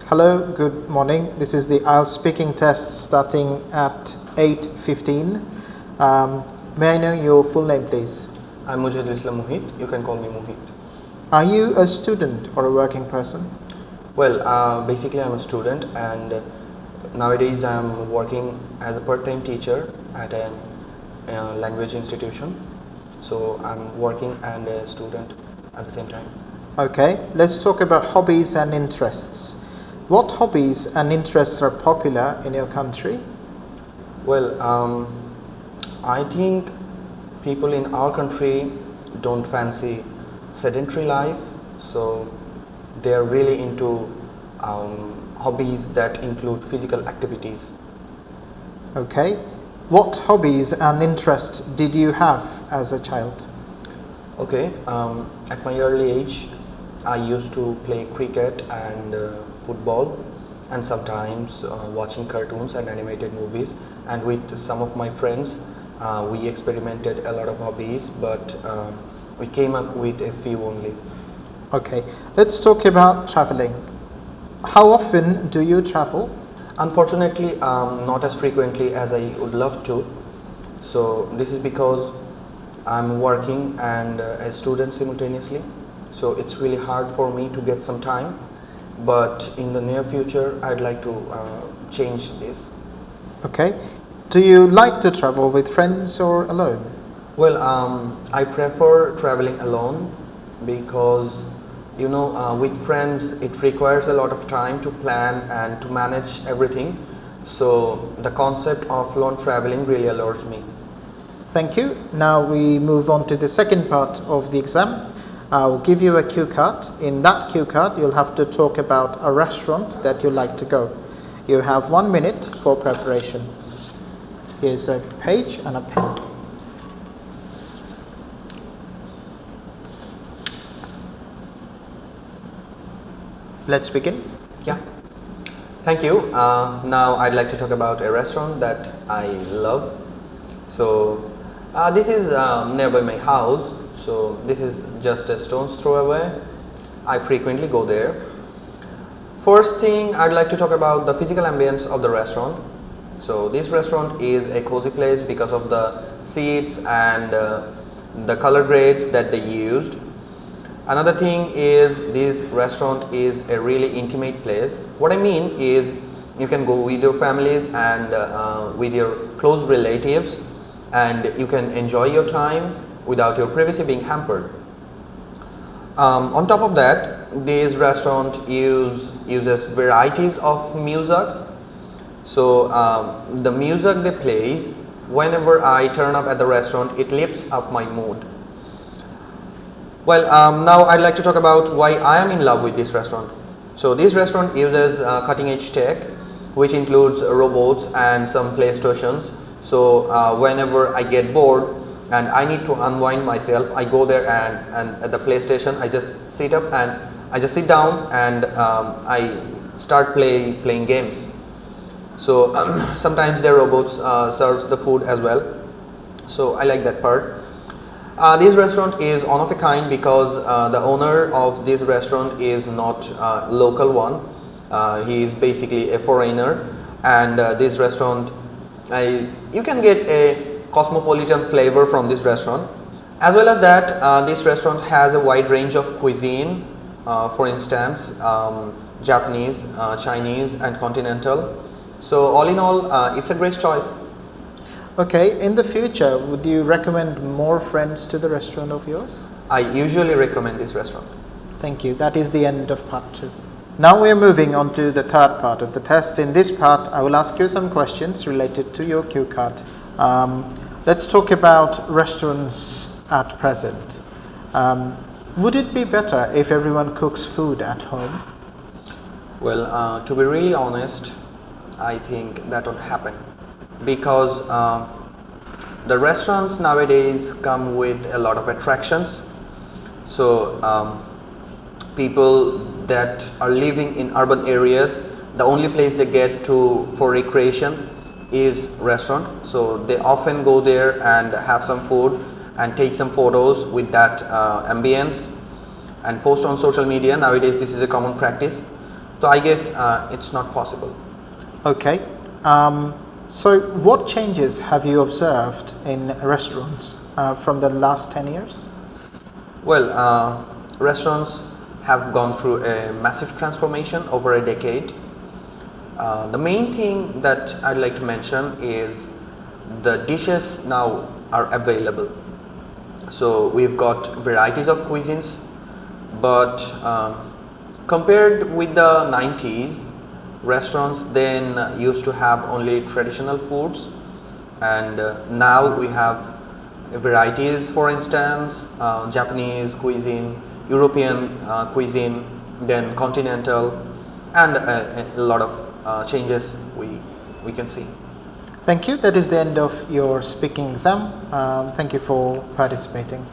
Hello, good morning. This is the IELTS speaking test starting at 8:15. May I know your full name, please? I'm 𝐎𝐿TS. You can call me Mohit. Are you a student or a working person? Well, basically I'm a student, and nowadays I'm working as a part-time teacher at a language institution. So I'm working and a student at the same time. Okay, let's talk about hobbies and interests. What hobbies and interests are popular in your country? Well, I think people in our country don't fancy sedentary life, so they are really into hobbies that include physical activities. Okay, what hobbies and interests did you have as a child? Okay, at my early age, I used to play cricket and football, and sometimes watching cartoons and animated movies. And with some of my friends, we experimented a lot of hobbies, but we came up with a few only. Okay, let's talk about traveling. How often do you travel? Unfortunately, not as frequently as I would love to. So this is because I'm working and a student simultaneously. So it's really hard for me to get some time. But in the near future, I'd like to change this. Okay. Do you like to travel with friends or alone? Well, I prefer traveling alone because, with friends, it requires a lot of time to plan and to manage everything. So the concept of lone traveling really allures me. Thank you. Now we move on to the second part of the exam. I'll give you a cue card. In that cue card, you'll have to talk about a restaurant that you like to go. You have 1 minute for preparation. Here's a page and a pen. Let's begin. Yeah. Thank you. Now I'd like to talk about a restaurant that I love. So this is nearby my house. So this is just a stone's throw away. I frequently go there. First thing, I'd like to talk about the physical ambience of the restaurant. So this restaurant is a cozy place because of the seats and the color grades that they used. Another thing is this restaurant is a really intimate place. What I mean is you can go with your families and with your close relatives, and you can enjoy your time without your privacy being hampered. On top of that, this restaurant uses varieties of music. So the music they play, whenever I turn up at the restaurant, it lifts up my mood. Well, now I'd like to talk about why I am in love with this restaurant. So this restaurant uses cutting-edge tech, which includes robots and some playstations. So whenever I get bored and I need to unwind myself, I go there and at the PlayStation I just sit down and I start playing games. So sometimes their robots serves the food as well. So I like that part. This restaurant is one of a kind because the owner of this restaurant is not a local one. He is basically a foreigner, and this restaurant, you can get a cosmopolitan flavor from this restaurant. As well as that, this restaurant has a wide range of cuisine, for instance Japanese, Chinese and continental. So all in all, it's a great choice. Okay, in the future, would you recommend more friends to the restaurant of yours? I usually recommend this restaurant. Thank you. That is the end of part 2. Now we're moving on to the third part of the test. In this part, I will ask you some questions related to your cue card. Let's talk about restaurants at present. Would it be better if everyone cooks food at home? Well, to be really honest, I think that won't happen because the restaurants nowadays come with a lot of attractions. So people that are living in urban areas, the only place they get to for recreation is restaurant. So they often go there and have some food and take some photos with that ambience and post on social media. Nowadays this is a common practice. So I guess it's not possible. Okay. So what changes have you observed in restaurants from the last 10 years? Well, restaurants have gone through a massive transformation over a decade. The main thing that I'd like to mention is the dishes now are available. So we've got varieties of cuisines, but compared with the 90s, restaurants then used to have only traditional foods, and now we have varieties. For instance, Japanese cuisine, European cuisine, then continental, and a lot of changes we can see. Thank you. That is the end of your speaking exam. Thank you for participating.